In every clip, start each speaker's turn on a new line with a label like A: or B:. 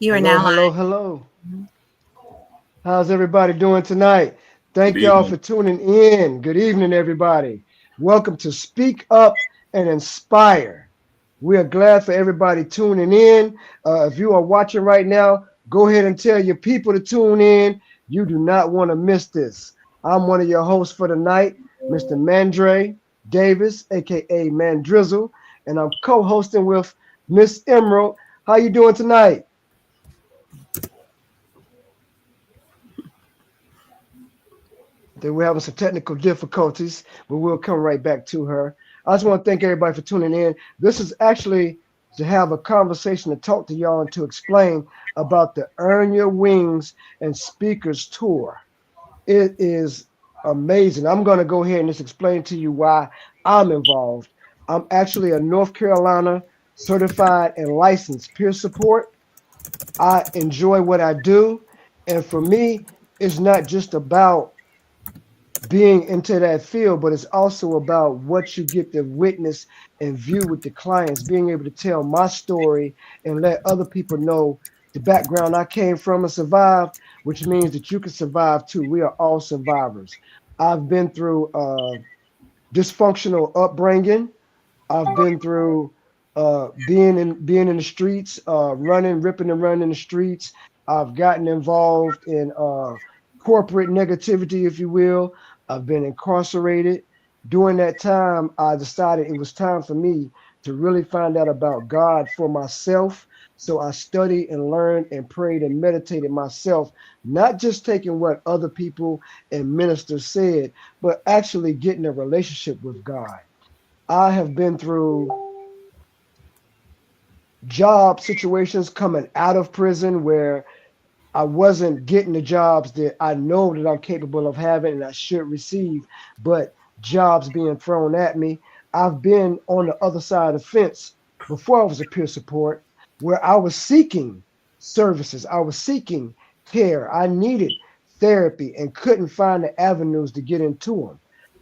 A: You are
B: Hello,
A: now
B: hello,
A: live.
B: hello.
A: Mhm.
B: How's everybody doing tonight?
C: Good
B: Thank y'all
C: evening.
B: for tuning in. Good evening, everybody. Welcome to Speak Up and Inspire. We are glad for everybody tuning in. If you are watching right now, go ahead and tell your people to tune in. You do not want to miss this. I'm one of your hosts for tonight, Mr. Mandre Davis, aka Mandrizzle, and I'm co-hosting with Miss Emerald. How you doing tonight? Then we're having some technical difficulties, but we'll come right back to her. I just want to thank everybody for tuning in. This is actually to have a conversation to talk to y'all and to explain about the Earn Your Wings and Speakers Tour. It is amazing. I'm going to go ahead and just explain to you why I'm involved. I'm actually a North Carolina certified and licensed peer support. I enjoy what I do. And for me, it's not just about being into that field, but it's also about what you get to witness and view with the clients, being able to tell my story and let other people know the background I came from and survived, which means that you can survive too. We are all survivors. I've been through dysfunctional upbringing. I've been through being in the streets, running, ripping and running in the streets. I've gotten involved in corporate negativity, if you will. I've been incarcerated. During that time, I decided it was time for me to really find out about God for myself. So I studied and learned and prayed and meditated myself, not just taking what other people and ministers said, but actually getting a relationship with God. I have been through job situations coming out of prison where I wasn't getting the jobs that I know that I'm capable of having and I should receive, but jobs being thrown at me. I've been on the other side of the fence before I was a peer support where I was seeking services, I was seeking care, I needed therapy and couldn't find the avenues to get into them.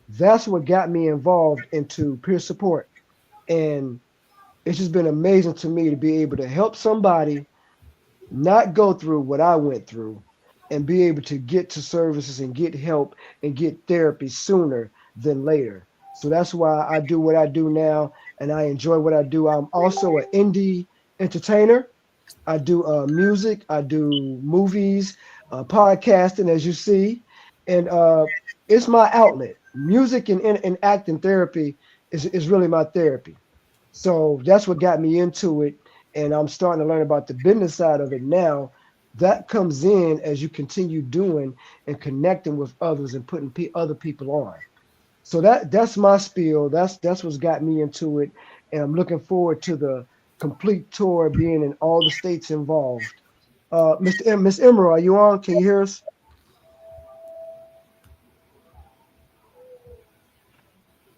B: That's what got me involved into peer support. And it's just been amazing to me to be able to help somebody not go through what I went through and be able to get to services and get help and get therapy sooner than later. So that's why I do what I do now and I enjoy what I do. I'm also an indie entertainer. I do music, I do movies, podcasting, as you see, and it's my outlet. Music and acting therapy is really my therapy. So that's what got me into it. And I'm starting to learn about the business side of it now. That comes in as you continue doing and connecting with others and putting other people on. So that's my spiel. That's what's got me into it. And I'm looking forward to the complete tour being in all the states involved. Miss Emerald, are you on? Can you hear us?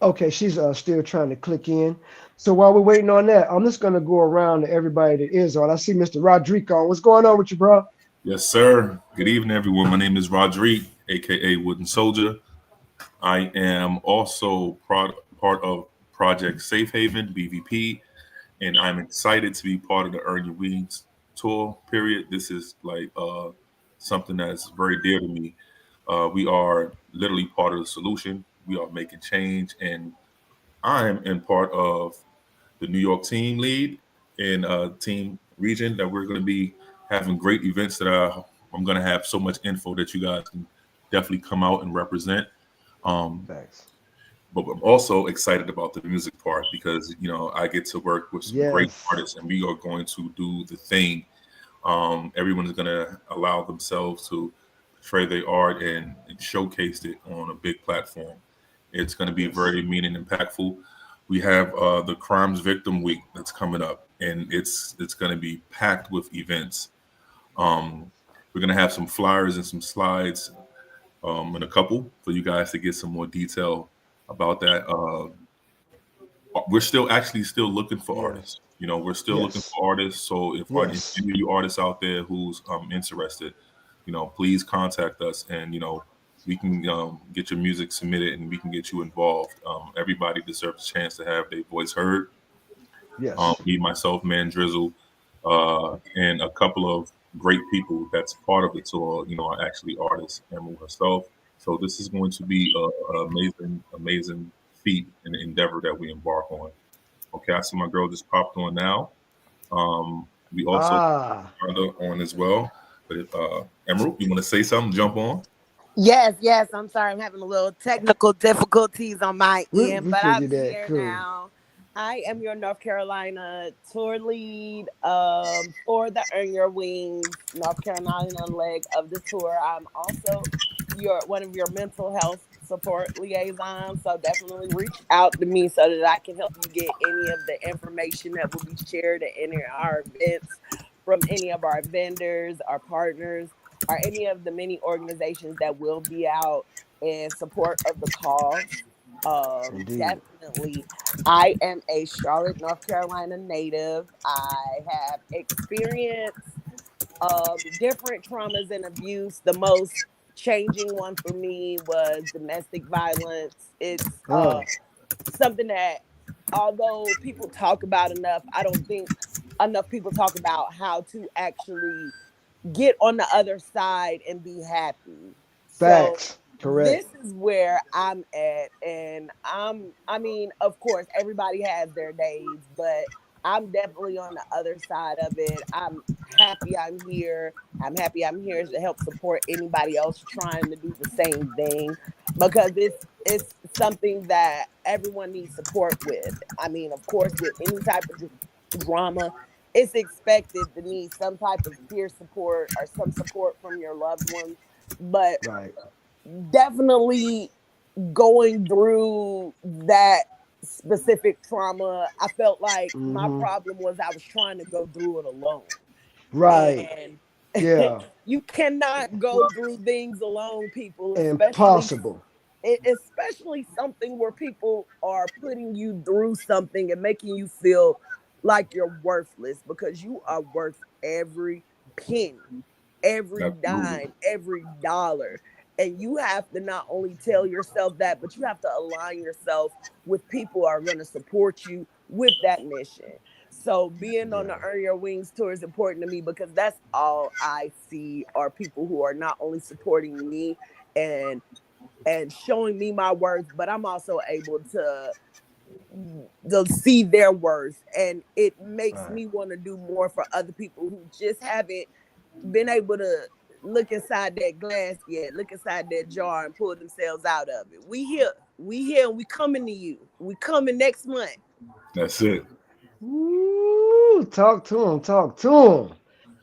B: Okay, she's still trying to click in. So while we're waiting on that, I'm just gonna go around to everybody that is on. I see Mr. Rodrigo. What's going on with you, bro?
C: Yes, sir. Good evening, everyone. My name is Rodrigue, aka Wooden Soldier. I am also part of Project Safe Haven (BVP), and I'm excited to be part of the Earn Your Wings tour. Period. This is like something that's very dear to me. We are literally part of the solution. We are making change, and I am in part of the New York team lead and team region that we're going to be having great events that I'm going to have so much info that you guys can definitely come out and represent. Um,
B: Thanks.
C: but I'm also excited about the music part because I get to work with some great
B: Yes.
C: artists, and we are going to do the thing. Everyone is going to allow themselves to portray their art and showcase it on a big platform. It's going to be
B: Yes.
C: very meaning impactful. We have the Crimes Victim Week that's coming up, and it's going to be packed with events. Um, we're going to have some flyers and some slides and a couple for you guys to get some more detail about that. We're still actually still looking for
B: Yes.
C: artists. We're still looking
B: Yes.
C: for artists. So if
B: Yes.
C: any of you artists out there who's interested, please contact us, and we can get your music submitted and we can get you involved. Everybody deserves a chance to have their voice heard.
B: Yes.
C: Me, myself, Man Drizzle, and a couple of great people that's part of the tour, are actually artists, Emerald herself. So this is going to be a amazing feat and endeavor that we embark on. Okay, I see my girl just popped on now. We also
B: Ah,
C: turned on as well. But Emerald, you want to say something? Jump on.
A: Yes, yes. I'm sorry. I'm having a little technical difficulties on my end,
B: we
A: but I'm
B: figured that.
A: here
B: Cool.
A: now. I am your North Carolina tour lead for the Earn Your Wings North Carolina leg of the tour. I'm also one of your mental health support liaisons. So definitely reach out to me so that I can help you get any of the information that will be shared at any of our events from any of our vendors, our partners, or any of the many organizations that will be out in support of the cause.
B: Indeed.
A: Definitely, I am a Charlotte, North Carolina native. I have experienced different traumas and abuse. The most changing one for me was domestic violence. It's
B: Oh,
A: something that, although people talk about enough, I don't think enough people talk about how to actually get on the other side and be happy. So
B: facts.
A: this
B: Correct.
A: is where I'm at. And I mean, of course, everybody has their days, but I'm definitely on the other side of it. I'm happy I'm here. I'm happy I'm here to help support anybody else trying to do the same thing, because it's something that everyone needs support with. I mean, of course, with any type of drama, it's expected to need some type of peer support or some support from your loved ones. But
B: Right.
A: definitely going through that specific trauma, I felt like my
B: Mm-hmm.
A: problem was I was trying to go through it alone.
B: Right.
A: And
B: Yeah.
A: you cannot go through things alone, people,
B: Impossible.
A: especially something where people are putting you through something and making you feel like you're worthless, because you are worth every penny, every
C: Absolutely.
A: dime, every dollar. And you have to not only tell yourself that, but you have to align yourself with people who are going to support you with that mission. So being on the
B: Yeah.
A: Earn Your Wings tour is important to me, because that's all I see are people who are not only supporting me and showing me my worth, but I'm also able to they'll see their worth, and it makes
B: Right.
A: me want to do more for other people who just haven't been able to look inside that glass yet, look inside that jar and pull themselves out of it. We here, and we coming to you. We coming next month.
C: That's it.
B: Woo, talk to him. Talk to him.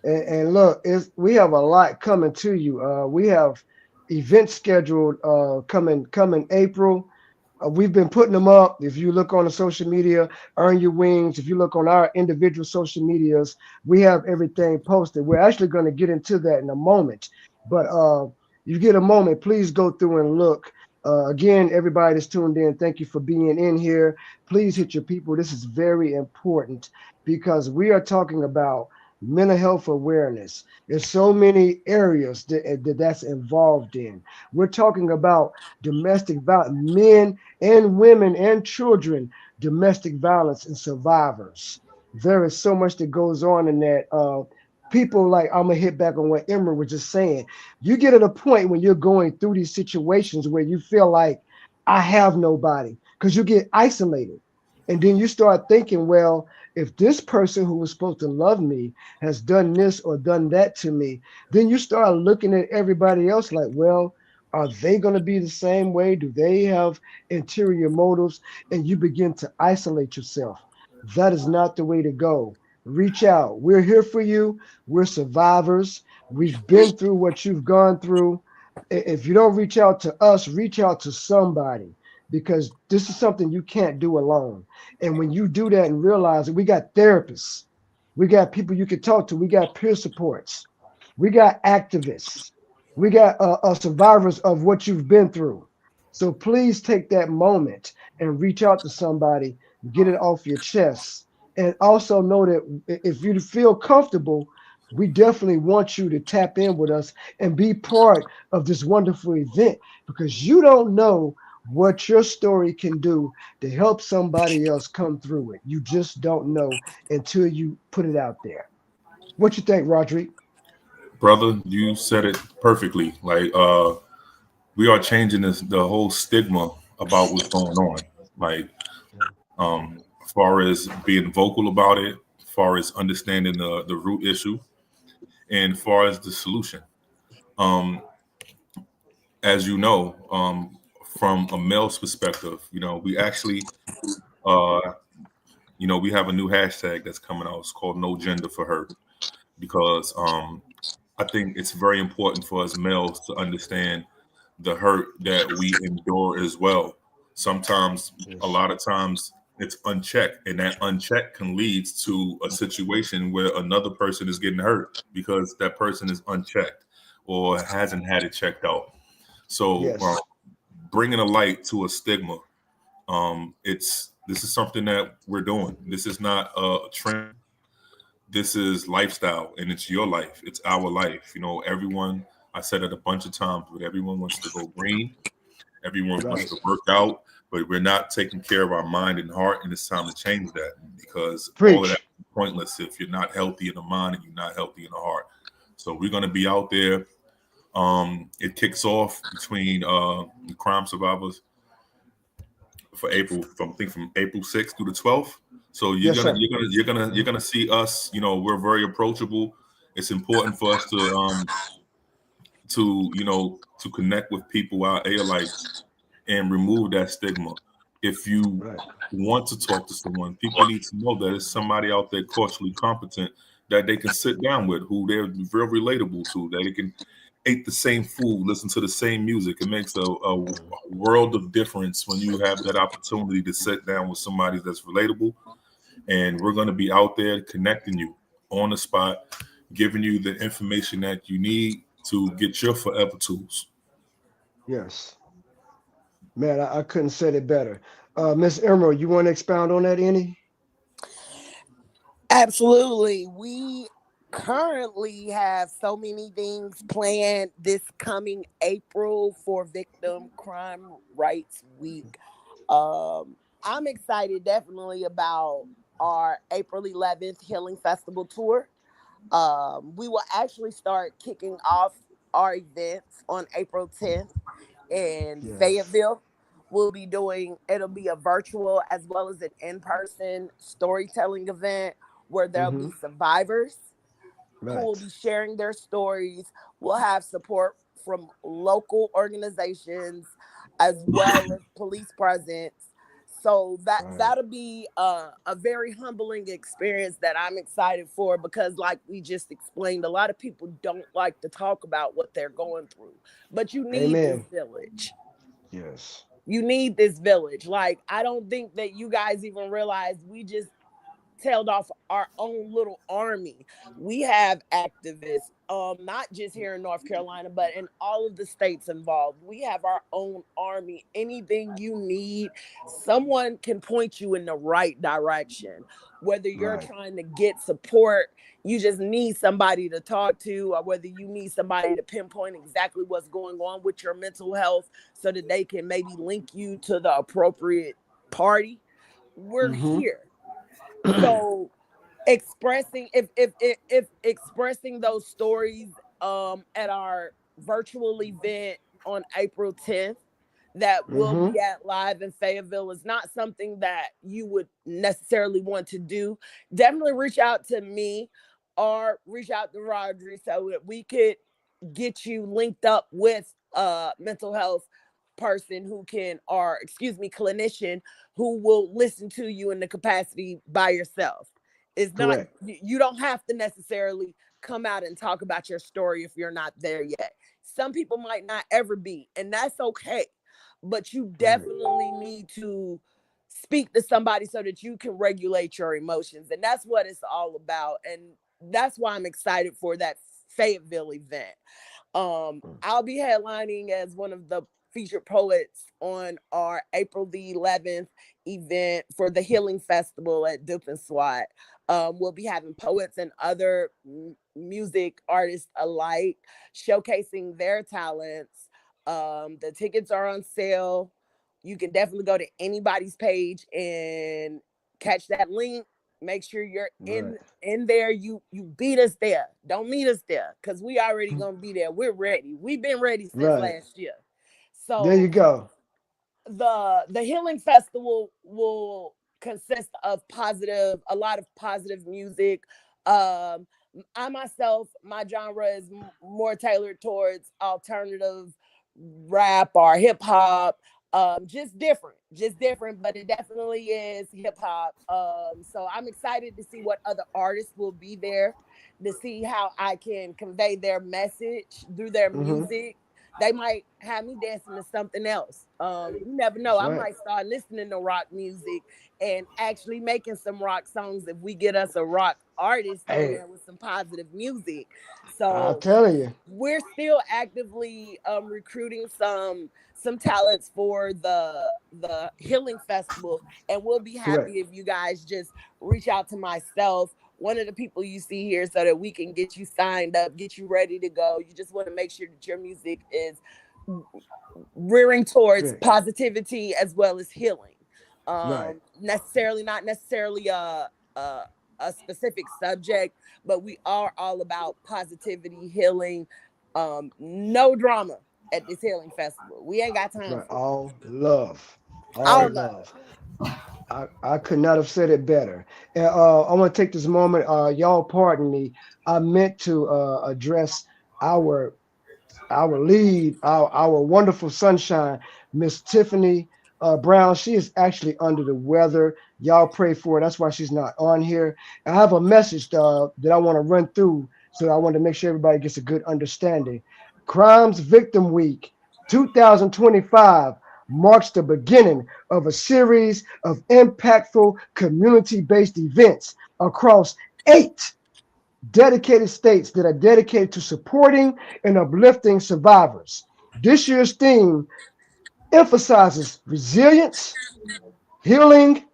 B: And look, we have a lot coming to you. We have events scheduled coming April. We've been putting them up. If you look on the social media, Earn Your Wings. If you look on our individual social medias, we have everything posted. We're actually going to get into that in a moment. But you get a moment, please go through and look. Again, everybody that's tuned in, thank you for being in here. Please hit your people. This is very important because we are talking about mental health awareness. There's so many areas that's involved in. We're talking about domestic violence, men and women and children, domestic violence and survivors. There is so much that goes on in that. People like I'm gonna hit back on what Emma was just saying. You get at a point when you're going through these situations where you feel like I have nobody because you get isolated, and then you start thinking, well, if this person who was supposed to love me has done this or done that to me, then you start looking at everybody else like, well, are they going to be the same way? Do they have interior motives? And you begin to isolate yourself. That is not the way to go. Reach out. We're here for you. We're survivors. We've been through what you've gone through. If you don't reach out to us, reach out to somebody because this is something you can't do alone. And when you do that and realize that we got therapists, we got people you can talk to, we got peer supports, we got activists, we got survivors of what you've been through. So please take that moment and reach out to somebody, get it off your chest. And also know that if you feel comfortable, we definitely want you to tap in with us and be part of this wonderful event because you don't know what your story can do to help somebody else come through it. You just don't know until you put it out there. What you think, Roderick?
C: Brother, you said it perfectly. Like we are changing the whole stigma about what's going on. Like as far as being vocal about it, as far as understanding the root issue, and as far as the solution. Um, as you know, from a male's perspective, we actually, uh, we have a new hashtag that's coming out. It's called No Gender for Hurt, because I think it's very important for us males to understand the hurt that we endure as well. Sometimes, a
B: Yes.
C: lot of times, it's unchecked, and that unchecked can lead to a situation where another person is getting hurt because that person is unchecked or hasn't had it checked out. So,
B: Yes.
C: bringing a light to a stigma, it's this is something that we're doing. This is not a trend. This is lifestyle, and it's your life. It's our life. Everyone. I said it a bunch of times, but everyone wants to go green. Everyone wants
B: Right.
C: to work out, but we're not taking care of our mind and heart, and it's time to change that, because all of that
B: Preach.
C: is pointless if you're not healthy in the mind and you're not healthy in the heart. So we're going to be out there. It kicks off between the crime survivors for April, from April 6th through the 12th. So you're
B: Yes,
C: gonna
B: sir.
C: you're gonna you're gonna you're gonna see us. We're very approachable. It's important for us to connect with people, our allies, and remove that stigma. If you
B: Right.
C: want to talk to someone, people need to know that there's somebody out there culturally competent that they can sit down with, who they're very relatable to, that they can eat the same food, listen to the same music. It makes a world of difference when you have that opportunity to sit down with somebody that's relatable. And we're going to be out there connecting you on the spot, giving you the information that you need to get your forever tools.
B: Yes. Man, I couldn't say it better. Miss Emerald, you want to expound on that any?
A: Absolutely. We currently have so many things planned this coming April for Victim Crime Rights Week. I'm excited definitely about our April 11th Healing Festival tour. We will actually start kicking off our events on April 10th in
B: Yes.
A: Fayetteville. It'll be a virtual as well as an in-person storytelling event where there'll
B: Mm-hmm.
A: be survivors who will
B: Right.
A: be sharing their stories. We'll have support from local organizations as well as police presence. So
B: Right.
A: that'll be a very humbling experience that I'm excited for, because like we just explained, a lot of people don't like to talk about what they're going through. But you need this
B: Amen.
A: village.
B: Yes.
A: You need this village. Like, I don't think that you guys even realize we just tailed off our own little army. We have activists, not just here in North Carolina, but in all of the states involved. We have our own army. Anything you need, someone can point you in the right direction. Whether you're
B: Right.
A: trying to get support, you just need somebody to talk to, or whether you need somebody to pinpoint exactly what's going on with your mental health so that they can maybe link you to the appropriate party, we're
B: Mm-hmm.
A: here. So expressing if expressing those stories at our virtual event on April 10th that will
B: Mm-hmm.
A: be at live in Fayetteville is not something that you would necessarily want to do, definitely reach out to me or reach out to Rodri so that we could get you linked up with a mental health person who can, or excuse me, clinician who will listen to you in the capacity by yourself. It's not,
B: Correct.
A: you don't have to necessarily come out and talk about your story if you're not there yet. Some people might not ever be, and that's okay. But you
B: Right.
A: definitely need to speak to somebody so that you can regulate your emotions. And that's what it's all about. And that's why I'm excited for that Fayetteville event. I'll be headlining as one of the featured poets on our April the 11th event for the Healing Festival at Duke and Swat. We'll be having poets and other music artists alike showcasing their talents. The tickets are on sale. You can definitely go to anybody's page and catch that link. Make sure you're
B: Right.
A: in there. You beat us there. Don't meet us there, because we already gonna be there. We're ready. We've been ready since
B: Right.
A: last year.
B: There you
A: So
B: go.
A: the healing festival will consist of a lot of positive music. um I myself, my genre is more tailored towards alternative rap or hip hop. Just different, but it definitely is hip hop. So I'm excited to see what other artists will be there, to see how I can convey their message through their
B: Hmm.
A: music. They might have me dancing to something else. You never know.
B: That's
A: I
B: right.
A: might start listening to rock music and actually making some rock songs if we get us a rock artist on
B: Hey,
A: there with some positive music.
B: I'm
A: So
B: telling you.
A: we're still actively recruiting some talents for the healing festival, and we'll be
B: Correct.
A: happy if you guys just reach out to myself, one of the people you see here, so that we can get you signed up, get you ready to go. You just want to make sure that your music is rearing towards
B: Correct.
A: positivity as well as healing.
B: Right.
A: Necessarily not necessarily a a specific subject, but we are all about positivity, healing. No drama at this healing festival. We ain't got
B: That's
A: time
B: right.
A: for it.
B: All love. All
A: All love.
B: love. I could not have said it better. And I want to take this moment. Y'all pardon me. I meant to address our our lead, our wonderful sunshine, Miss Tiffany Brown. She is actually under the weather. Y'all pray for her. That's why she's not on here. I have a message that I want to run through, so I want to make sure everybody gets a good understanding. Crimes Victim Week 2025 marks the beginning of a series of impactful community-based events across 8 dedicated states that are dedicated to supporting and uplifting survivors. This year's theme emphasizes resilience, healing,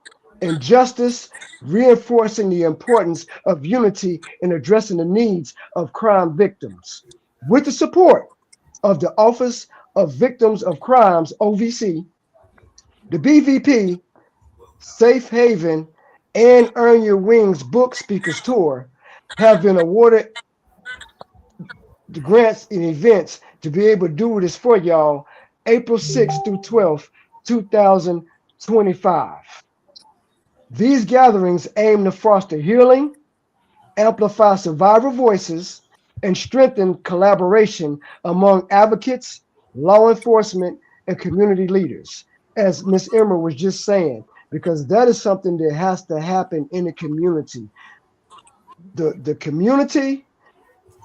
B: and justice, reinforcing the importance of unity in addressing the needs of crime victims. With the support of the Office of Victims of Crimes, OVC, the BVP, Safe Haven, and Earn Your Wings Book Speakers Tour have been awarded the grants and events to be able to do this for y'all April 6th through 12th, 2025. These gatherings aim to foster healing, amplify survivor voices, and strengthen collaboration among advocates, law enforcement, and community leaders, as Ms. Emmer was just saying, because that is something that has to happen in the community. The community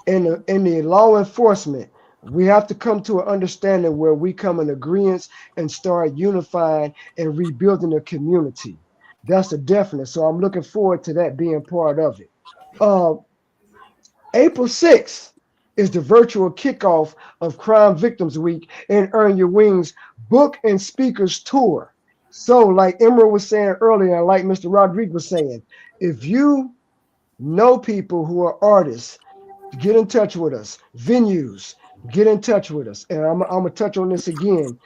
B: in the law enforcement, we have to come to an understanding where we come in agreement and start unifying and rebuilding the community. That's a definite. So I'm looking forward to that being part of it. Uh, April 6th is the virtual kickoff of Crime Victims Week and Earn Your Wings Book and Speakers Tour. So, like Emerald was saying earlier, and like Mr. Rodriguez was saying, if you know people who are artists, get in touch with us. Venues, get in touch with us. And I'm going to touch on this again.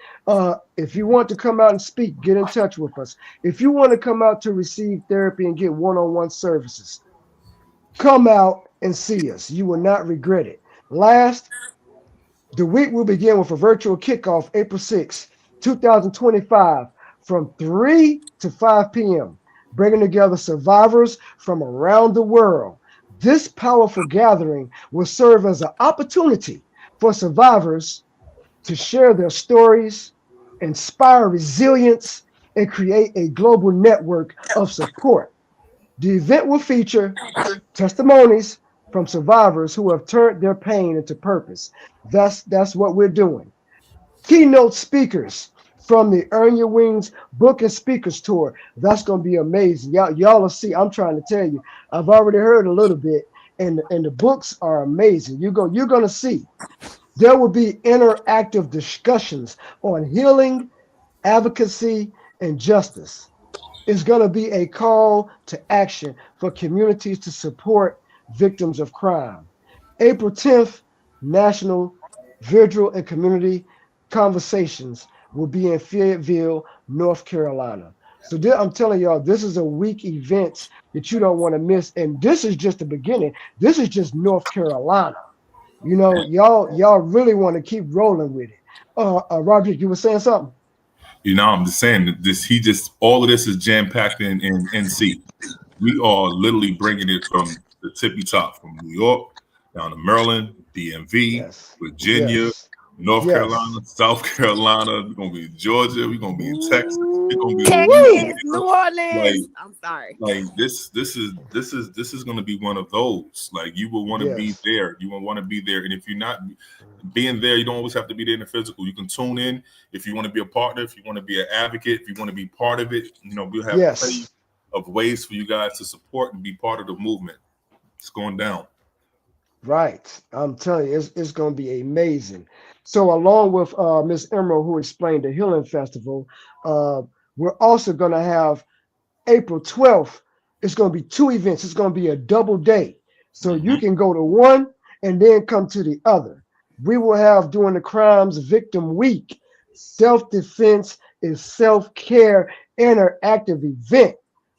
B: If you want to come out and speak, get in touch with us. If you want to come out to receive therapy and get one-on-one services, come out and see us. You will not regret it. Last, the week will begin with a virtual kickoff April 6, 2025, from 3 to 5 p.m., bringing together survivors from around the world. This powerful gathering will serve as an opportunity for survivors to share their stories, inspire resilience, and create a global network of support. The event will feature testimonies from survivors who have turned their pain into purpose. That's what we're doing. Keynote speakers from the Earn Your Wings Book and Speakers Tour. That's going to be amazing. Y'all will see. I'm trying to tell you. I've already heard a little bit, and the books are amazing. You're going to see. There will be interactive discussions on healing, advocacy, and justice. It's going to be a call to action for communities to support victims of crime. April 10th, National Virtual and Community Conversations will be in Fayetteville, North Carolina. So I'm telling y'all, this is a week event that you don't want to miss. And this is just the beginning. This is just North Carolina. You know, y'all really want to keep rolling with it. Roderick, you were saying something?
C: You know, I'm just saying that all of this is jam packed in NC. We are literally bringing it from the tippy top, from New York down to Maryland, DMV,
B: Yes.
C: Virginia,
B: Yes.
C: North
B: Yes.
C: Carolina, South Carolina. We're gonna be in Georgia. We're gonna be in Texas. We're gonna be in
B: Ooh-wee.
A: Texas,
C: Louisiana.
A: New Orleans.
C: Like,
A: I'm sorry.
C: this is going to be one of those. Like, you will want to be
B: Yes.
C: there. You will want to be there. And if you're not being there, you don't always have to be there in the physical. You can tune in if you want to be a partner, if you want to be an advocate, if you want to be part of it. You know, we'll have plenty
B: Yes.
C: of ways for you guys to support and be part of the movement. It's going down.
B: Right. I'm telling you, it's going to be amazing. So, along with Miss Emerald, who explained the Healing Festival, uh, we're also going to have April 12th. It's going to be two events. It's going to be a double day. So, you
C: Hmm.
B: can go to one and then come to the other. We will have during the Crimes Victim Week, self defense is self care interactive event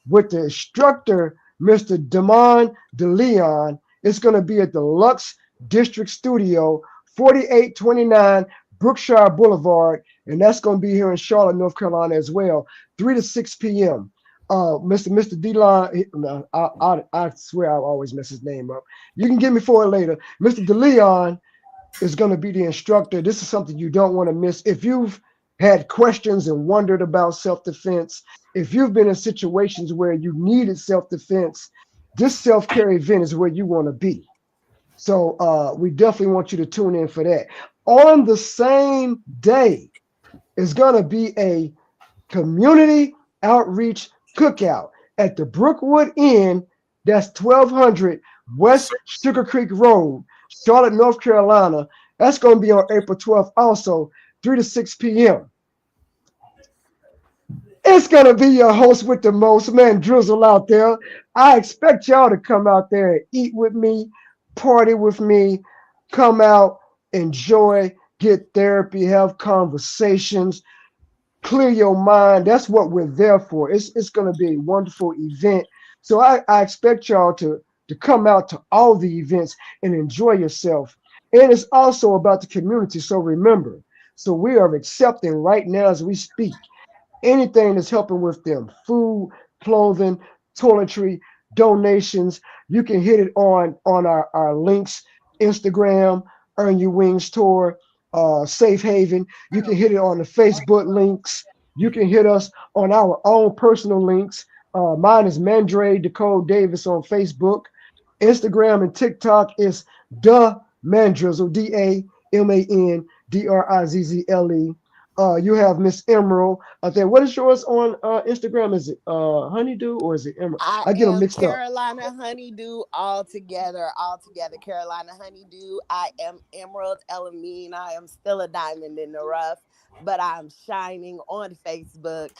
B: with the instructor, Mr. Damon DeLeon. It's going to be at the Lux District Studio, 4829 Brookshire Boulevard, and that's going to be here in Charlotte, North Carolina as well, 3 to 6 p.m. Mr. DeLeon, I swear I always mess his name up. You can get me for it later. Mr. DeLeon is going to be the instructor. This is something you don't want to miss. If you've had questions and wondered about self-defense, if you've been in situations where you needed self-defense, this self-care event is where you want to be. So we definitely want you to tune in for that. On the same day is going to be a community outreach cookout at the Brookwood Inn. That's 1200 West Sugar Creek Road, Charlotte, North Carolina. That's going to be on April 12th, also 3 to 6 p.m. It's going to be your host with the most, man, Drizzle out there. I expect y'all to come out there and eat with me, party with me, come out, enjoy, get therapy, have conversations, clear your mind. That's what we're there for. It's going to be a wonderful event. So I expect y'all to come out to all the events and enjoy yourself. And it's also about the community. So remember, so we are accepting right now as we speak anything that's helping with them: food, clothing, toiletry, donations. You can hit it on our links: Instagram, Earn Your Wings Tour, Safe Haven. You can hit it on the Facebook links. You can hit us on our own personal links. Mine is Mandre Decode Davis on Facebook. Instagram and TikTok is the Mandrizzle, DaMandrizzle. You have Miss Emerald out there. What is yours on Instagram? Is it Honeydew or is it Emerald?
A: I
B: I get them
A: am
B: mixed up.
A: Carolina Honeydew all together. Carolina Honeydew. I am Emerald Elamine. I am still a diamond in the rough, but I'm shining on Facebook.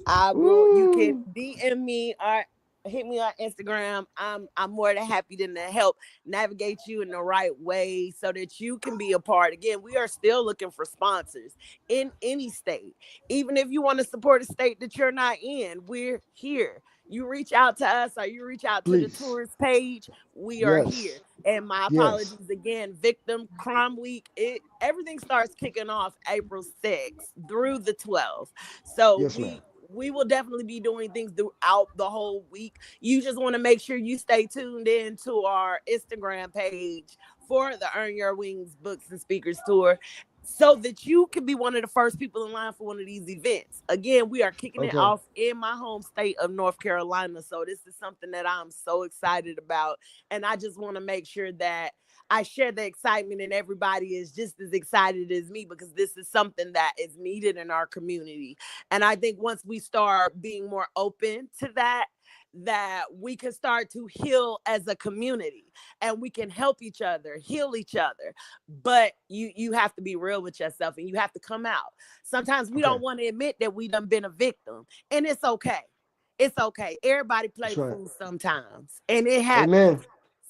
A: I will. You can
B: Ooh,
A: DM me or hit me on Instagram. I'm more than happy to help navigate you in the right way so that you can be a part. Again, we are still looking for sponsors in any state. Even if you want to support a state that you're not in, we're here. You reach out to us or you reach out to the
B: please.
A: tourist page, we are here.
B: Yes.
A: And my
B: Yes.
A: apologies again. Victim Crime Week, everything starts kicking off April 6th through the 12th. So
B: Yes, ma'am.
A: we will definitely be doing things throughout the whole week. You just want to make sure you stay tuned in to our Instagram page for the Earn Your Wings Books and Speakers Tour so that you can be one of the first people in line for one of these events. Again, we are kicking it
B: Okay.
A: off in my home state of North Carolina. So this is something that I'm so excited about. And I just want to make sure that I share the excitement and everybody is just as excited as me because this is something that is needed in our community. And I think once we start being more open to that we can start to heal as a community and we can help each other, heal each other. But you have to be real with yourself and you have to come out. Sometimes we
B: Okay.
A: don't want to admit that we done been a victim, and it's okay. It's okay. Everybody
B: That's
A: play
B: right.
A: fool sometimes, and it happens.
B: Amen.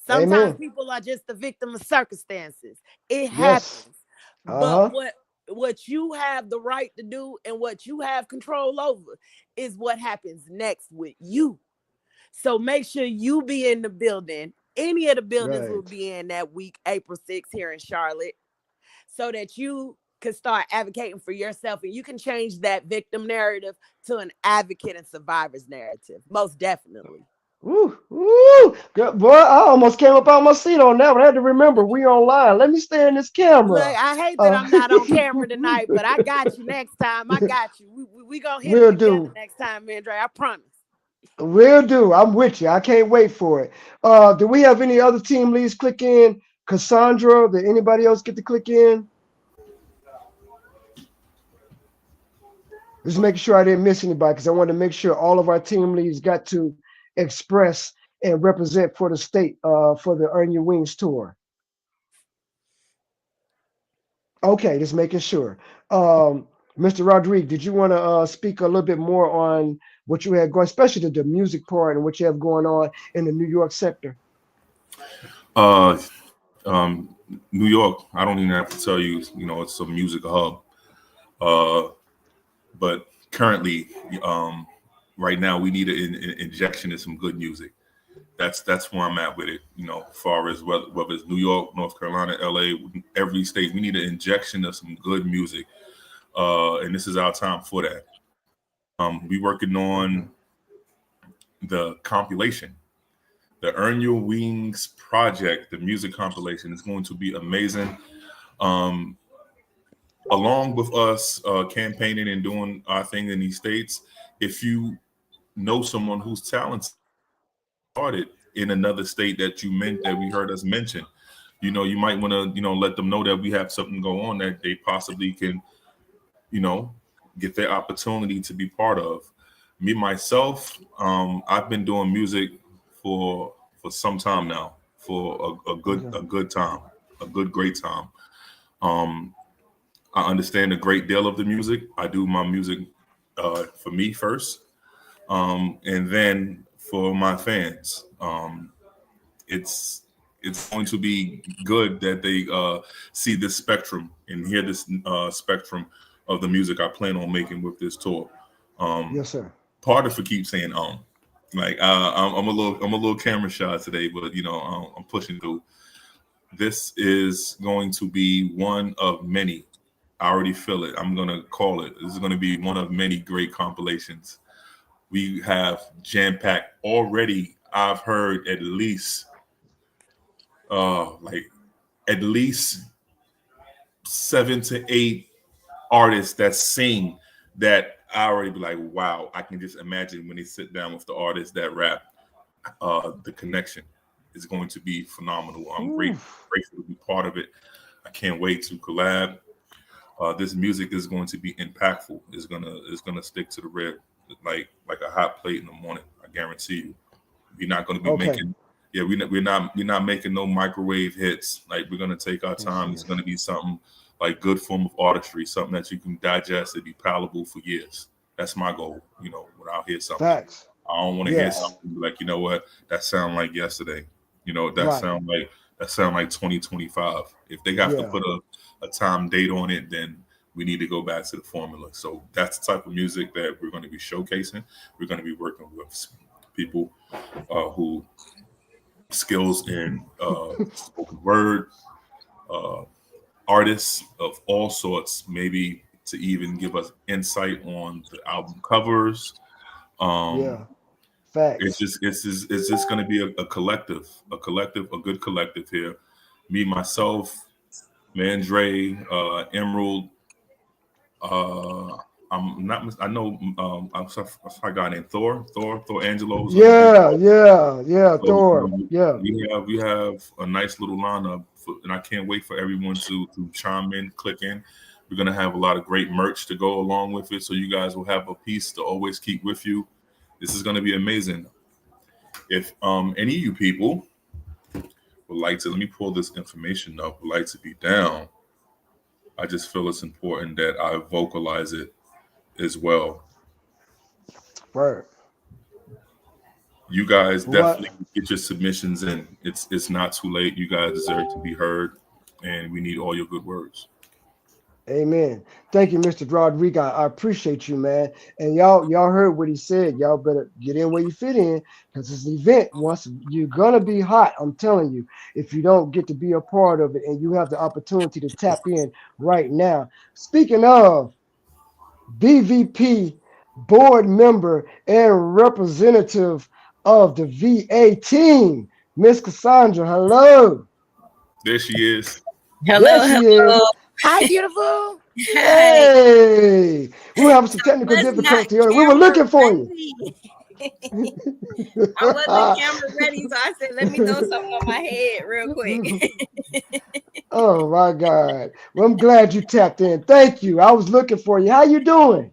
A: Sometimes
B: Amen.
A: people are just the victim of circumstances. It
B: Yes.
A: happens. But
B: Uh-huh.
A: what what you have the right to do and what you have control over is what happens next with you. So make sure you be in the building. Any of the buildings will
B: Right.
A: be in that week, April 6th here in Charlotte, so that you can start advocating for yourself and you can change that victim narrative to an advocate and survivor's narrative. Most definitely.
B: Woo, woo. Good boy, I almost came up out my seat on that one. I had to remember we online. Let me stay in this
A: Look,
B: camera.
A: I hate that
B: Uh,
A: I'm not on camera tonight, but I got you next time. I got you. We gonna hit it
B: will
A: together
B: do.
A: next time, Andre. I promise.
B: Will do. I'm with you. I can't wait for it. Do we have any other team leads click in? Cassandra, did anybody else get to click in? Just making sure I didn't miss anybody because I wanted to make sure all of our team leads got to express and represent for the state for the Earn Your Wings tour. Okay, just making sure. Mr. Rodriguez, did you want to speak a little bit more on what you had going, especially the music part and what you have going on in the New York sector?
C: Uh, New York, I don't even have to tell you, it's a music hub. But currently, right now, we need an injection of some good music. That's where I'm at with it. As far as whether it's New York, North Carolina, LA, every state, we need an injection of some good music. And this is our time for that. We working on the compilation, the Earn Your Wings project, the music compilation is going to be amazing. Along with us campaigning and doing our thing in these states, if you know someone who's talented started in another state that we heard us mention, you might want to let them know that we have something go on that they possibly can get their opportunity to be part of. Me myself, I've been doing music for some time now, for a good time, a great time. I understand a great deal of the music. I do my music for me first, and then for my fans. It's going to be good that they see this spectrum and hear this spectrum of the music I plan on making with this tour.
B: Yes, sir.
C: Pardon for keep saying like I'm a little camera shy today, but I'm pushing through. This is going to be one of many. I already feel it. I'm going to call it. This is going to be one of many great compilations. We have jam-packed already. I've heard at least 7 to 8 artists that sing that I already be like, wow, I can just imagine when they sit down with the artists that rap, the connection is going to be phenomenal. I'm grateful to be part of it. I can't wait to collab. This music is going to be impactful. It's gonna stick to the rib like a hot plate in the morning. I guarantee you. We're not going to be making. Yeah, we're not making no microwave hits. Like we're gonna take our time. It's gonna be something like good form of artistry, something that you can digest and be palatable for years. That's my goal. When I hear something,
B: Facts.
C: I don't want to hear something like, what, that sound like yesterday. Sound like 2025. If they have to put a time date on it, then we need to go back to the formula. So that's the type of music that we're going to be showcasing. We're going to be working with people who skills in spoken word, artists of all sorts, maybe to even give us insight on the album covers.
B: Facts.
C: It's just going to be a collective, a good collective here. Me, myself, Mandre, Emerald. I'm not. I know. I'm sorry, I got named Thor Angelo.
B: Yeah.
C: So,
B: Thor.
C: We have a nice little lineup, and I can't wait for everyone to chime in, click in. We're gonna have a lot of great merch to go along with it, so you guys will have a piece to always keep with you. This is gonna be amazing. If any of you people would like to, let me pull this information up. Would like to be down. I just feel it's important that I vocalize it as well.
B: Word.
C: You guys definitely get your submissions in. It's not too late. You guys deserve to be heard, and we need all your good words.
B: Amen. Thank you, Mr. Rodriguez. I appreciate you, man. And y'all heard what he said. Y'all better get in where you fit in because this event, once you're gonna be hot, I'm telling you, if you don't get to be a part of it and you have the opportunity to tap in right now. Speaking of BVP board member and representative of the VA team, Miss Cassandra, hello.
C: There she is.
B: There
D: Hello,
B: she is.
D: hello.
A: Hi, beautiful.
D: Hi.
B: Hey, we were having some technical
D: Was not
B: difficulty earlier. We were
D: camera
B: looking for you.
D: ready. I wasn't camera ready, so I said, let me throw something on my head real quick.
B: Oh my God. Well, I'm glad you tapped in. Thank you. I was looking for you. How you doing?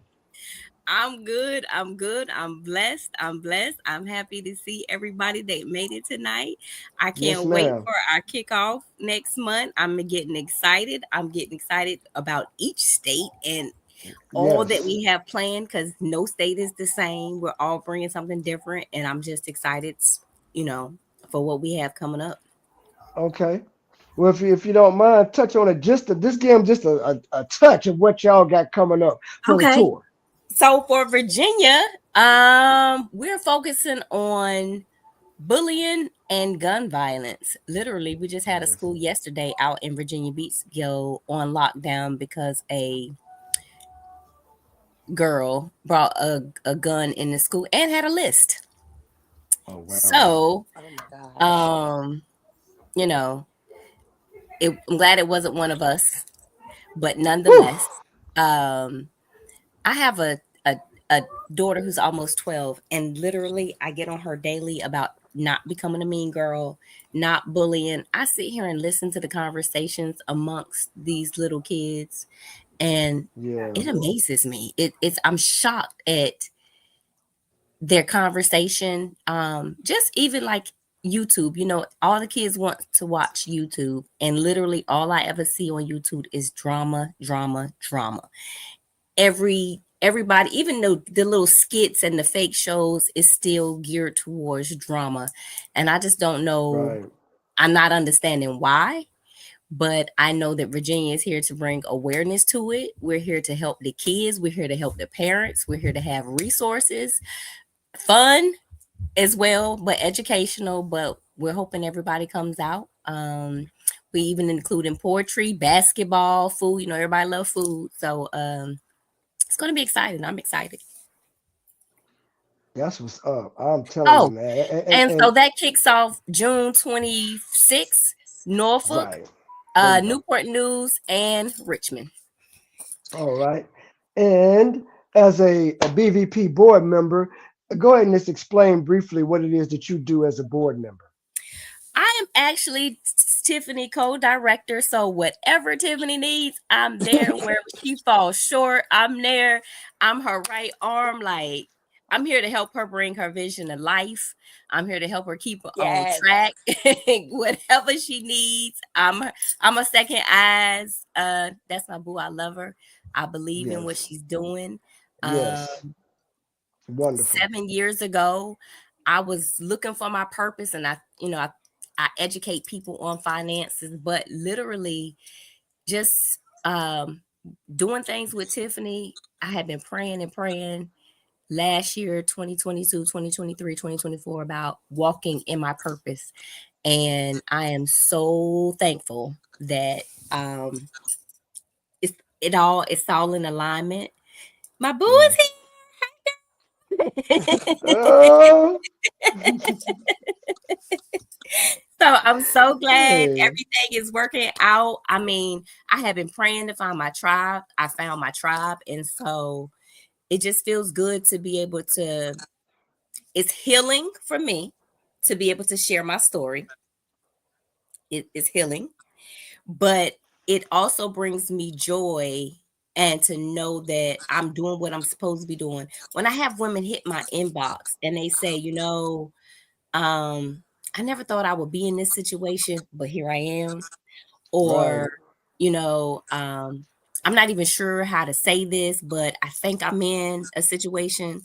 D: I'm good. I'm good. I'm blessed. I'm blessed. I'm happy to see everybody that made it tonight. I
B: Yes,
D: can't wait
B: ma'am.
D: for our kickoff next month. I'm getting excited. I'm getting excited about each state and all that
B: Yes.
D: we have planned because no state is the same. We're all bringing something different, and I'm just excited, you know, for what we have coming up.
B: Okay. Well, if you don't mind, touch on it this game, just a touch of what y'all got coming up for the
D: Okay.
B: tour.
D: So for Virginia, we're focusing on bullying and gun violence. Literally, we just had a school yesterday out in Virginia Beach go on lockdown because a girl brought a gun in the school and had a list.
B: Oh wow.
D: So,
A: Oh my gosh.
D: um, you know, I'm glad it wasn't one of us, but
B: Whew.
D: nonetheless, um, I have a daughter who's almost 12, and literally I get on her daily about not becoming a mean girl, not bullying. I sit here and listen to the conversations amongst these little kids, and
B: Yeah.
D: it amazes me. It's I'm shocked at their conversation. Just even like YouTube, all the kids want to watch YouTube, and literally all I ever see on YouTube is drama, drama, drama. Everybody, even though the little skits and the fake shows is still geared towards drama, and I just don't know.
B: Right.
D: I'm not understanding why, but I know that Virginia is here to bring awareness to it. We're here to help the kids. We're here to help the parents. We're here to have resources, fun as well, but educational. But we're hoping everybody comes out. We even including poetry, basketball, food. Everybody love food, so it's going to be exciting. I'm excited.
B: That's what's up. I'm telling you,
D: Oh,
B: man.
D: and so that kicks off June 26th, Norfolk,
B: Right. There you go.
D: Newport News, and Richmond.
B: All right. And as a BVP board member, go ahead and just explain briefly what it is that you do as a board member.
D: I am actually Tiffany co-director, so whatever Tiffany needs, I'm there. Wherever she falls short, I'm there. I'm her right arm. Like, I'm here to help her bring her vision to life. I'm here to help her keep on
A: Yes.
D: track. Whatever she needs, I'm a second eyes. That's my boo. I love her. I believe in what
B: Yes.
D: she's doing.
B: Yes. Wonderful.
D: 7 years ago, I was looking for my purpose, and I educate people on finances, but literally just doing things with Tiffany. I had been praying and praying last year, 2022, 2023, 2024, about walking in my purpose. And I am so thankful that it's all in alignment. My boo is
B: Yes.
D: here.
B: Oh,
D: So I'm so glad
B: hey.
D: everything is working out. I mean, I have been praying to find my tribe. I found my tribe. And so it just feels good to be able to, it's healing for me to be able to share my story. It is healing, but it also brings me joy and to know that I'm doing what I'm supposed to be doing. When I have women hit my inbox and they say, I never thought I would be in this situation, but here I am.
B: Right.
D: Or, I'm not even sure how to say this, but I think I'm in a situation.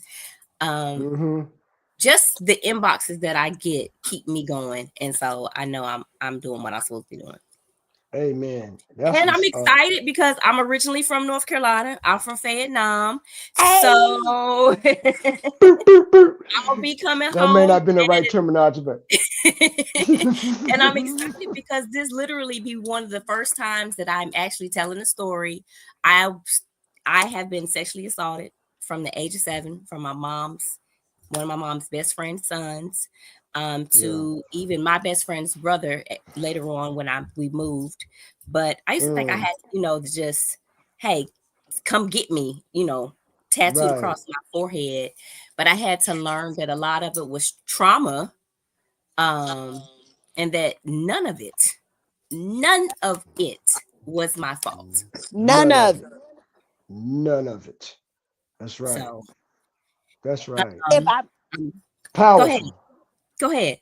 D: Um,
B: Mm-hmm.
D: just the inboxes that I get keep me going. And so I know I'm doing what I'm supposed to be doing.
B: Amen. That's
D: And I'm
B: what's up.
D: excited because I'm originally from North Carolina. I'm from Vietnam.
A: Hey.
D: So
B: Boop, boop, boop.
D: I'll be coming
B: That may
D: home.
B: not be the right terminology, but
D: And I'm excited because this literally be one of the first times that I'm actually telling a story. I I have been sexually assaulted from the age of 7 from one of my mom's best friend's sons, to even my best friend's brother later on when we moved. But I used to think I had, to just, hey, come get me, tattooed
B: right.
D: across my forehead. But I had to learn that a lot of it was trauma, and that none of it was my fault.
A: None of it.
B: None of it. That's right.
D: So,
B: That's right.
A: If
D: um,
A: I
D: go ahead.
B: Powerful.
D: Go ahead.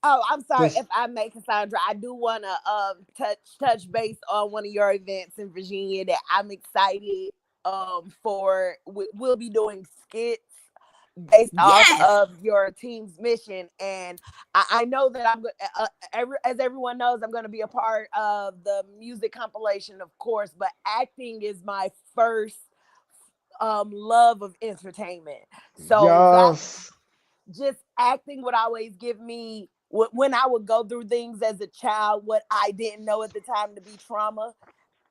A: Oh, I'm sorry
B: Just
A: if I may, Cassandra. I do want to touch base on one of your events in Virginia that I'm excited for. We'll be doing skits based off
D: Yes,
A: of your team's mission, and I know that I'm as everyone knows, I'm going to be a part of the music compilation, of course. But acting is my first love of entertainment, so that
B: yes.
A: just acting would always give me when I would go through things as a child, what I didn't know at the time to be trauma.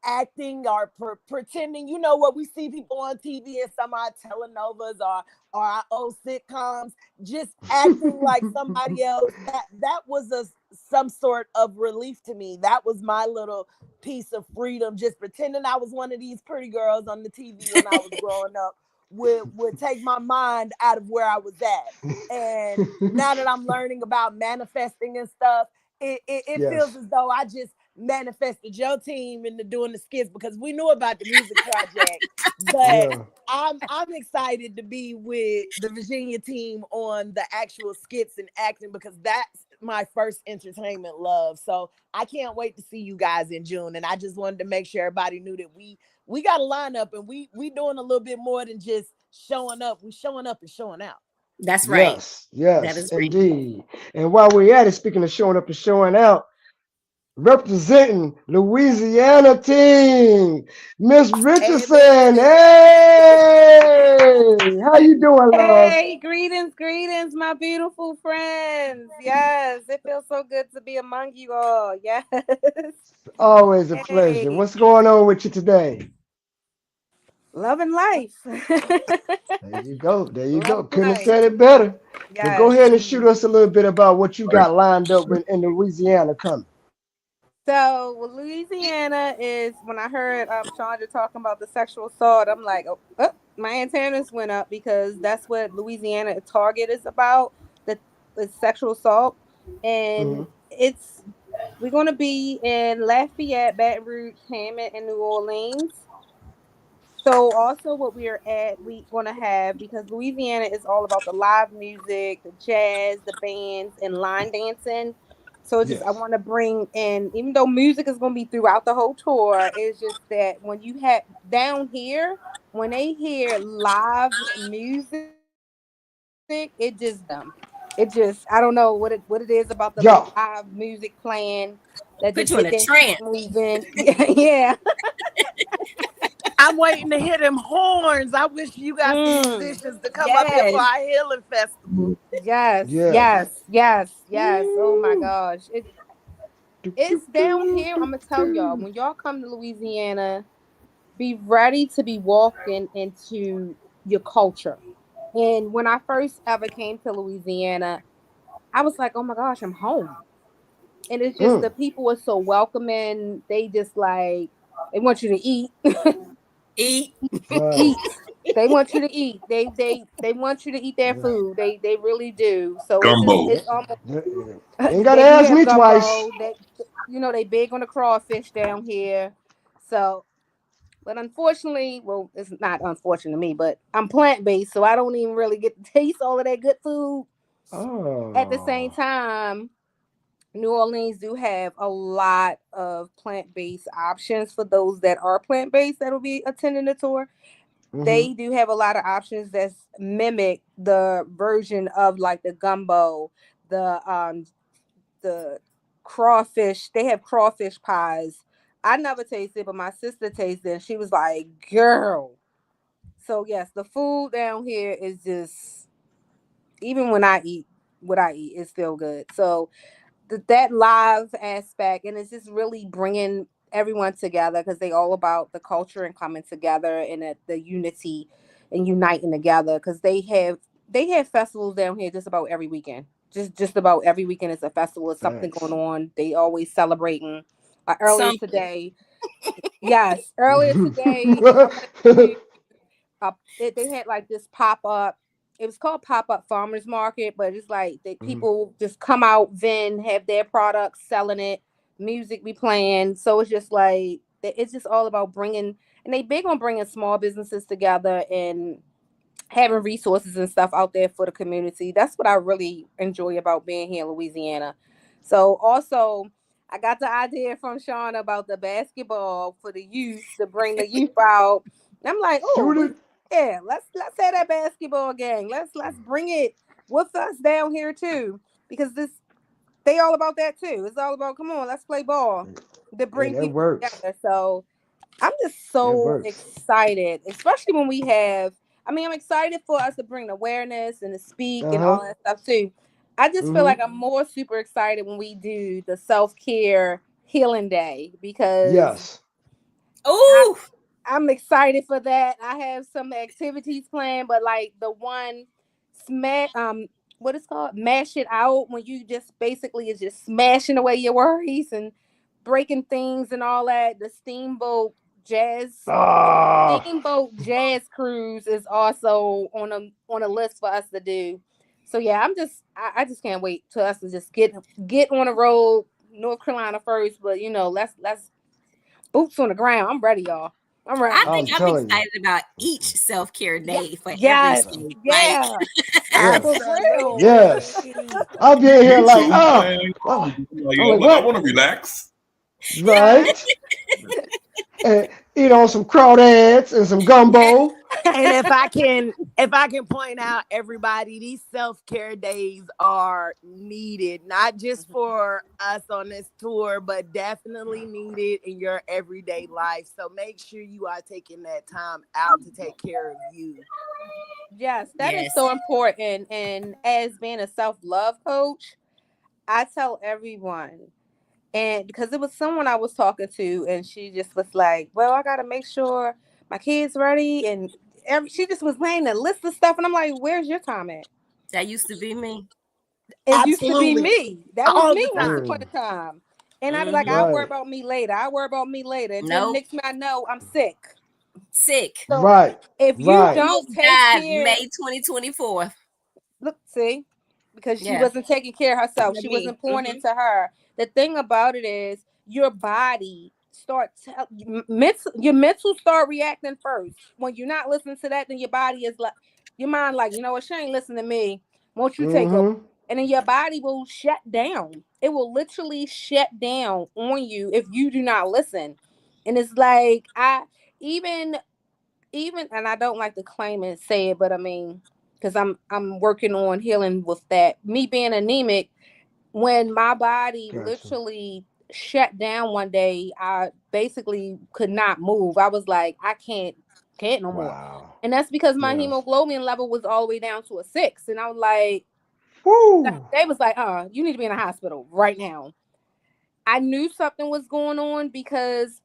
A: Acting or pretending, what we see people on TV and some of our telenovas or our old sitcoms, just acting like somebody else. That was some sort of relief to me. That was my little piece of freedom. Just pretending I was one of these pretty girls on the TV when I was growing up would take my mind out of where I was at. And now that I'm learning about manifesting and stuff, it feels
B: Yes.
A: as though I just manifested your team into doing the skits because we knew about the music project. But
B: Yeah.
A: I'm excited to be with the Virginia team on the actual skits and acting because that's my first entertainment love. So I can't wait to see you guys in June. And I just wanted to make sure everybody knew that we got a lineup and we doing a little bit more than just showing up. We showing up and showing out.
D: that's right.
B: Yes.
D: That
B: Yes,
D: is right.
B: indeed. And while we're at it, speaking of showing up and showing out, representing Louisiana team, Miss Richardson.
A: Amen.
B: Hey, how you doing, love?
E: Hey, greetings, my beautiful friends. Yes, it feels so good to be among you all. Yes.
B: Always a pleasure.
E: Hey,
B: What's going on with you today?
E: loving life.
B: There you go. There you go.
E: Loving
B: Couldn't have
E: life.
B: said it better. Well, go
E: Yes.
B: ahead and shoot us a little bit about what you
C: Right.
B: got lined up in Louisiana coming.
E: So, Louisiana is when I heard Chandra talking about the sexual assault, I'm like, oh, my antennas went up because that's what Louisiana Target is about, the sexual assault.
B: Hmm.
E: And we're going to be in Lafayette, Baton Rouge, Hammond, and New Orleans. So also what we going to have, because Louisiana is all about the live music, the jazz, the bands, and line dancing. So it's just I
B: Yes.
E: want to bring in, even though music is going to be throughout the whole tour, it's just that when you have down here, when they hear live music, it just it just I don't know what it is about the
B: Yo.
E: live music playing that
D: Put
E: just
D: you in
E: get
D: a
E: their feet
D: trance.
E: moving. Yeah.
A: I'm waiting to hear them horns. I wish you got some
E: Mm.
A: musicians to come up here for
D: Yes.
A: our healing festival.
E: Yes,
B: Yes.
E: yes, yes, yes. Oh my
B: Woo.
E: gosh.
B: Do, do,
E: It's down
B: do,
E: here. I'm
B: do,
E: gonna tell y'all,
B: do.
E: when y'all come to Louisiana, be ready to be walking into your culture. And when I first ever came to Louisiana, I was like, oh my gosh, I'm home. And it's just the
B: Mm.
E: people are so welcoming. They just like they want you to eat.
D: Eat.
B: Right.
E: Eat. They want you to eat. They want you to eat their
B: Yeah.
E: food. They really do. So
C: Gumbo.
E: it's almost
B: Yeah, yeah. You ain't gotta
E: they do
B: ask
E: have
B: me twice.
E: gumbo. They big on the crawfish down here. So, but unfortunately, well, it's not unfortunate to me, but I'm plant based, so I don't even really get to taste all of that good food. At the same
B: Oh.
E: time, New Orleans do have a lot of plant based options for those that are plant based that will be attending the tour.
B: Mm-hmm.
E: They do have a lot of options that mimic the version of like the gumbo, the the crawfish. They have crawfish pies. I never tasted, but my sister tasted, and she was like, "Girl." So yes, the food down here is just, even when I eat what I eat, it's still good. So that live aspect, and it's just really bringing everyone together because they all about the culture and coming together and the unity and uniting together because they have festivals down here just about every weekend. Just about every weekend is a festival. There's something
B: Thanks.
E: going on. They always celebrating. Earlier
D: Some
E: today, yes, earlier today, I went to they had like this pop up. It was called pop up farmers market, but it's like they
B: Mhm.
E: people just come out, then have their products, selling it, music be playing. So it's just like it's just all about bringing, and they big on bringing small businesses together and having resources and stuff out there for the community. That's what I really enjoy about being here in Louisiana. So also, I got the idea from Sean about the basketball for the youth to bring the youth out. And I'm like, oh,
B: Shoot it.
E: yeah, let's have that basketball game. Let's bring it with us down here too, because they all about that too. It's all about, come on, let's play ball to
B: Hey,
E: bring
B: that
E: people
B: works.
E: together. So I'm just
B: That
E: so
B: works.
E: excited, especially when we have. I mean, I'm excited for us to bring awareness and to speak and
B: Uh-huh.
E: all that stuff too. I just feel
B: Mm-hmm.
E: like I'm more super excited when we do the self-care healing day because
B: Yes.
E: I,
D: ooh,
E: I'm excited for that. I have some activities planned, but like the one smash what is called mash it out, when you just basically is just smashing away your worries and breaking things and all that. The jazz
B: Ah,
E: steamboat jazz cruise is also on a list for us to do. So yeah, I just can't wait to us to just get on the road, North Carolina first, but let's boots on the ground. I'm ready, y'all. I'm
D: I
E: ready.
D: think
B: I'm
D: I'm
B: telling you.
D: excited about each self-care
E: Yeah.
D: day for every
E: Yes.
D: state. Like,
E: Yeah.
B: Yeah.
E: For real.
B: Yes.
A: Absolutely.
B: I'll be in here
C: Me
B: like,
C: too,
B: oh,
C: man.
B: oh.
C: Like,
B: I'm like,
C: I
B: what?
C: want to relax.
E: Huh?
B: Right? And eat on some crawdads and some gumbo.
A: And if I can point out everybody, these self-care days are needed, not just for us on this tour, but definitely needed in your everyday life. So make sure you are taking that time out to take care of you.
E: Yes, that is
D: yes.
E: so important. And as being a self-love coach, I tell everyone, and because it was someone I was talking to, and she just was like, "Well, I gotta make sure my kids ready," and she just was laying a list of stuff, and I'm like, "Where's your time at?"
D: That used to be me.
E: It used to be
A: Absolutely.
E: me. That was
A: All
E: me
A: the
E: once
A: time.
E: upon a
B: Mm,
E: time, and I'd be like, "I'll
D: Hmm.
E: worry
B: right.
E: about me later. I'll worry about me later," and then
D: Nope.
E: next thing I know, I'm sick.
D: Sick.
E: So
B: Right.
E: if you
B: Right.
E: don't
D: Almost
E: take
D: died
E: care,
D: May 2024.
E: look, see, because she
D: Yeah.
E: wasn't taking care of herself.
D: Yeah,
E: She
D: me.
E: wasn't pouring into her. The thing about it is your body your mental start reacting first. When you're not listening to that, then your body is like, your mind like, you know what, she ain't listening to me. Won't you take over?
B: Mm-hmm.
E: And then your body will shut down. It will literally shut down on you if you do not listen. And it's like even and I don't like to claim and say it, but I mean, because I'm working on healing with that. Me being anemic, when my body
B: Gotcha.
E: literally shut down one day, I basically could not move. I was like, I can't no more.
B: Wow.
E: And that's because my
B: Yes.
E: hemoglobin level was all the way down to a 6. And I was like,
B: Woo.
E: they was like, you need to be in a hospital right now. I knew something was going on because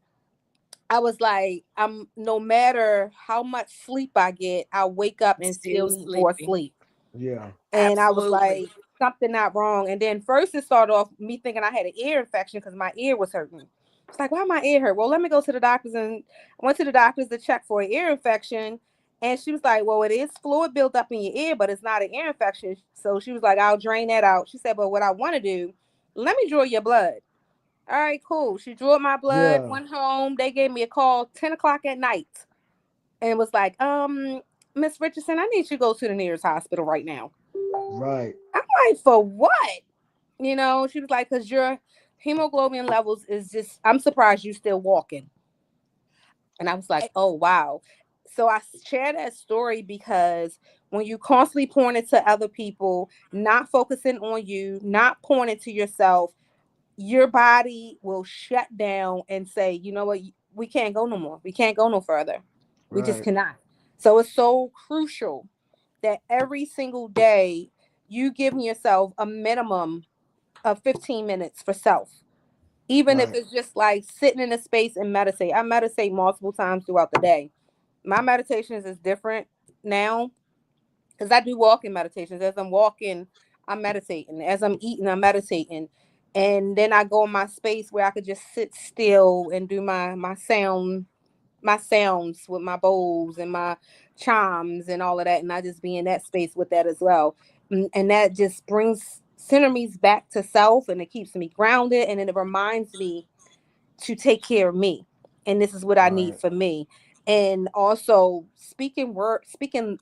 E: I was like, I'm no matter how much sleep I get, I wake up and still
D: Still
E: need more
D: sleepy.
E: sleep.
B: Yeah.
E: And I was
A: Absolutely.
E: like, something not wrong. And then first it started off me thinking I had an ear infection because my ear was hurting. It's like, why my ear hurt? Well, let me go to the doctors, and I went to the doctors to check for an ear infection. And she was like, well, it is fluid built up in your ear, but it's not an ear infection. So she was like, I'll drain that out. She said, but what I want to do, let me draw your blood. All right, cool. She drew up my blood,
B: Yeah.
E: went home. They gave me a call 10 o'clock at night and was like, Miss Richardson, I need you to go to the nearest hospital right now.
B: Right.
E: I'm like, for what? She was like, because your hemoglobin levels is just, I'm surprised you still walking. And I was like, oh, wow. So I share that story because when you constantly point it to other people, not focusing on you, not pointing to yourself, your body will shut down and say, you know what, we can't go no more. We can't go no further. We just
B: Right.
E: cannot. So it's so crucial that every single day you give yourself a minimum of 15 minutes for self. Even if
B: Right.
E: it's just like sitting in a space and meditate. I meditate multiple times throughout the day. My meditations is different now because I do walking meditations. As I'm walking, I'm meditating. As I'm eating, I'm meditating. And then I go in my space where I could just sit still and do my sounds with my bowls and my chimes and all of that. And I just be in that space with that as well. And that just brings center me back to self, and it keeps me grounded, and then it reminds me to take care of me. And this is what I need
B: Right.
E: for me. And also speaking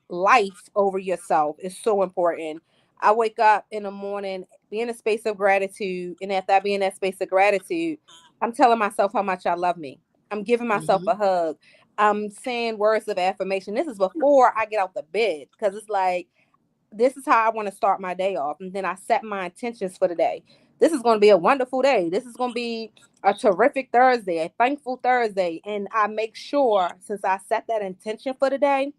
E: life over yourself is so important. I wake up in the morning, be in a space of gratitude. And after I be in that space of gratitude, I'm telling myself how much I love me. I'm giving myself
D: Mhm.
E: a hug. I'm saying words of affirmation. This is before I get out the bed, because it's like, this is how I want to start my day off. And then I set my intentions for the day. This is going to be a wonderful day. This is going to be a terrific Thursday, a thankful Thursday. And I make sure, since I set that intention for the day,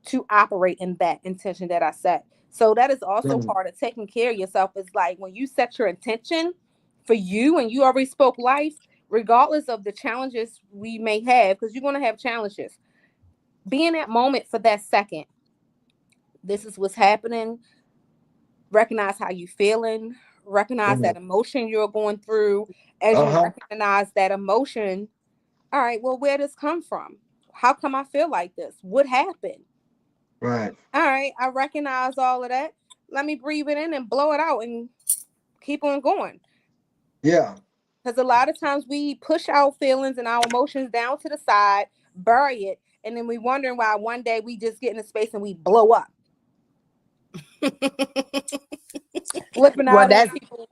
E: to operate in that intention that I set. So that is also
B: Right.
E: part of taking care of yourself. It's like when you set your intention for you and you already spoke life, regardless of the challenges we may have, because you're going to have challenges. Be in that moment for that second. This is what's happening. Recognize how you feeling, recognize
B: Mhm.
E: that emotion you're going through. As you
B: Uh-huh.
E: recognize that emotion, all right, well, where does come from? How come I feel like this? What happened?
B: Right.
E: All right, I recognize all of that. Let me breathe it in and blow it out and keep on going.
B: Yeah.
E: Because a lot of times we push our feelings and our emotions down to the side, bury it, and then we wondering why one day we just get in a space and we blow up, flipping
A: Well,
E: out on
A: that's
E: people,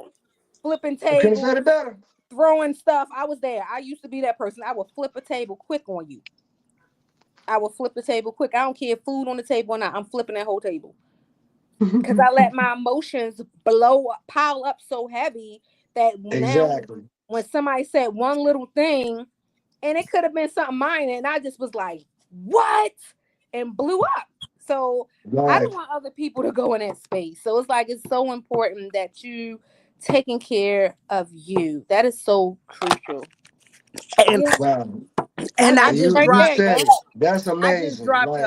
E: flipping
B: I couldn't have said
E: tables,
B: it better.
E: throwing stuff. I was there. I used to be that person. I would flip a table quick on you. I would flip the table quick. I don't care if food on the table or not. I'm flipping that whole table because I let my emotions pile up so heavy that now
B: Exactly.
E: when somebody said one little thing, and it could have been something minor, and I just was like, "What?" and blew up. So I don't
B: Right.
E: want other people to go in that space. So it's like it's so important that you taking care of you. That is so crucial.
A: and
E: Yeah,
B: Wow.
E: I
A: and I
E: land it
A: just
B: You
E: right
B: you
E: there,
A: dropped
B: said
E: y'all.
B: it. That's
A: I just
B: amazing.
A: dropped
B: Like,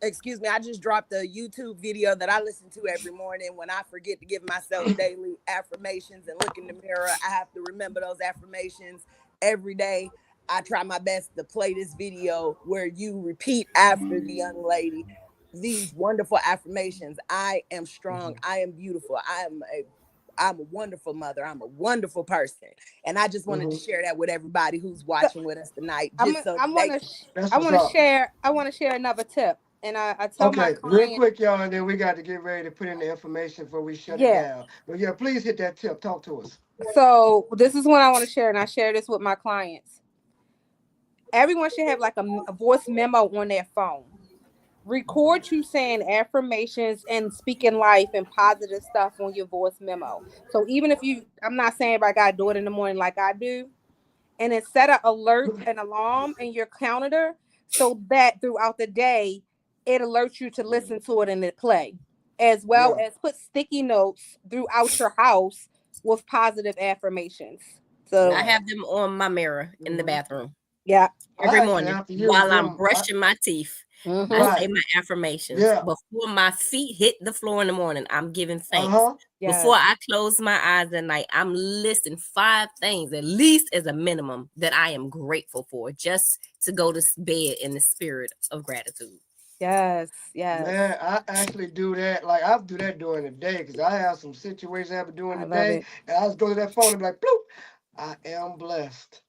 A: excuse me, I just dropped a YouTube video that I listen to every morning when I forget to give myself daily affirmations and look in the mirror. I have to remember those affirmations every day. I try my best to play this video where you repeat after the young lady these wonderful affirmations. I am strong.
B: mhm.
A: I am beautiful. I'm a wonderful mother. I'm a wonderful person. And I just wanted to
B: Mhm.
A: share that with everybody who's
E: So
A: watching with us tonight,
E: I'm
A: just so
E: I
A: they
E: want to
B: That's what's up.
E: I want to share another tip, and I tell my
B: Okay, real
E: clients,
B: quick, y'all, and then we got to get ready to put in the information before we shut it
E: yeah.
B: down. But yeah, please hit that tip. Talk to us.
E: So this is what I want to share, and I share this with my clients. Everyone should have like a voice memo on their phone. Record you saying affirmations and speaking life and positive stuff on your voice memo. So even if I'm not saying everybody got to do it in the morning like I do, and then set an alert and alarm in your calendar so that throughout the day it alerts you to listen to it and it play, as well
B: Yeah.
E: as put sticky notes throughout your house with positive affirmations.
D: I
E: So
B: Right.
D: have them on my mirror in the
B: Hmm.
D: bathroom
E: yeah.
B: I
D: every
B: actually
D: morning
B: have to use
D: while I'm
B: them.
D: brushing my teeth. I
E: Mm-hmm.
D: say
B: Right.
D: my affirmations
B: Yeah.
D: before my feet hit the floor in the morning. I'm giving thanks.
B: Uh-huh.
E: Yes.
D: Before I close my eyes at night, I'm listing 5 things, at least as a minimum, that I am grateful for, just to go to bed in the spirit of gratitude.
E: Yes. Yes.
B: Man, I actually do that. Like, I do that during the day because I have some situations I happen during
E: I
B: the
E: love
B: day,
E: it.
B: and I just go to that phone and be like, bloop, I am blessed.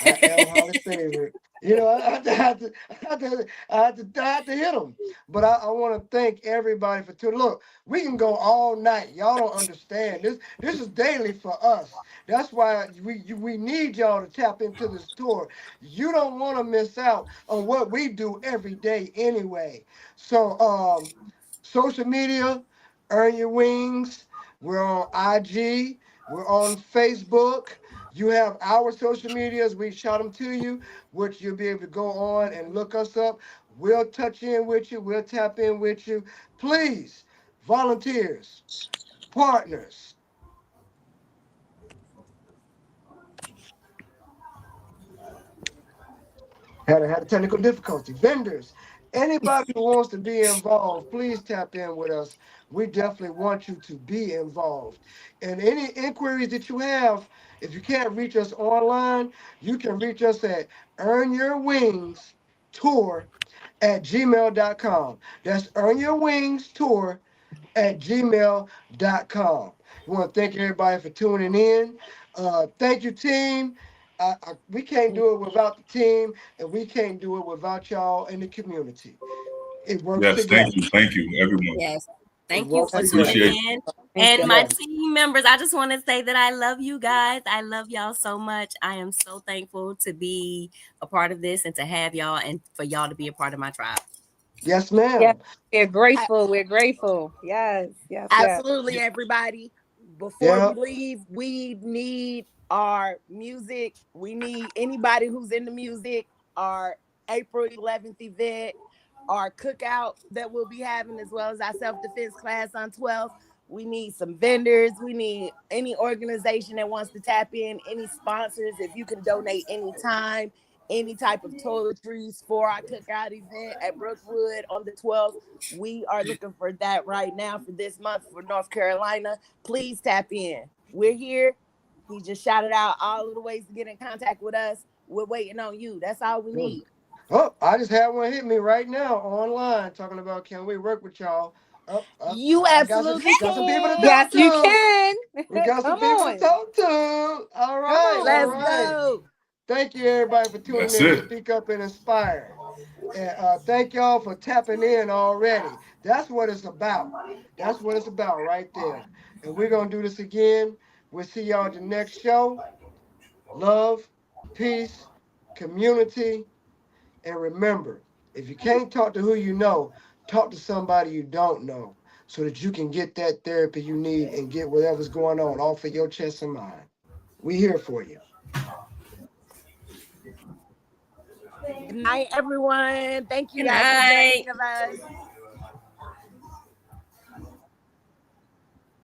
B: I am highly favored. You know, I have to hit them. But I want to thank everybody for tuning. Look, we can go all night. Y'all don't understand. This is daily for us. That's why we need y'all to tap into this tour. You don't want to miss out on what we do every day anyway. So social media, earn your wings. We're on IG. We're on Facebook. You have our social medias. We shout them to you, which you'll be able to go on and look us up. We'll touch in with you. We'll tap in with you. Please, volunteers, partners. Had a technical difficulty. Vendors, anybody who wants to be involved, please tap in with us. We definitely want you to be involved. And any inquiries that you have, if you can't reach us online, you can reach us at earnyourwingstour@gmail.com. That's earnyourwingstour@gmail.com. We want to thank everybody for tuning in. Thank you, team. We can't do it without the team, and we can't do it without y'all in the community. It works
C: Yes,
B: together.
C: thank you, everyone.
D: Yes.
B: It
D: Thank you
B: works
D: for
B: together.
D: tuning in.
E: Thank
D: And
E: you.
D: my
B: Yes.
D: team members, I just want to say that I love you guys. I love y'all so much. I am so thankful to be a part of this and to have y'all and for y'all to be a part of my tribe.
B: Yes, ma'am.
E: Yeah. We're grateful. We're grateful. Yes. Yes.
A: Absolutely, everybody. Before we leave, we need our music. We need anybody who's in the music, our April 11th event, our cookout that we'll be having, as well as our self-defense class on 12th. We need some vendors. We need any organization that wants to tap in, any sponsors. If you can donate anytime, any type of toiletries for our cookout event at Brookwood on the 12th. We are looking for that right now for this month for North Carolina. Please tap in. We're here. He just shouted out all of the ways to get in contact with us. We're waiting on you. That's all we need.
B: Oh, I just had one hit me right now online talking about can we work with y'all?
A: You absolutely
B: got some people to talk
E: Yes,
B: to.
E: you can.
B: We got some people to talk to. All right.
A: Let's
B: all right.
A: go.
B: Thank you, everybody, for tuning
C: That's
B: in
C: it.
B: to Speak Up and Inspire. And thank y'all for tapping in already. That's what it's about. That's what it's about right there. And we're going to do this again. We'll see y'all at the next show. Love, peace, community. And remember, if you can't talk to who you know, talk to somebody you don't know so that you can get that therapy you need and get whatever's going on off of your chest and mind. We here for you.
A: Good night, everyone. Thank you
D: Good
A: guys for
D: night.
A: joining us.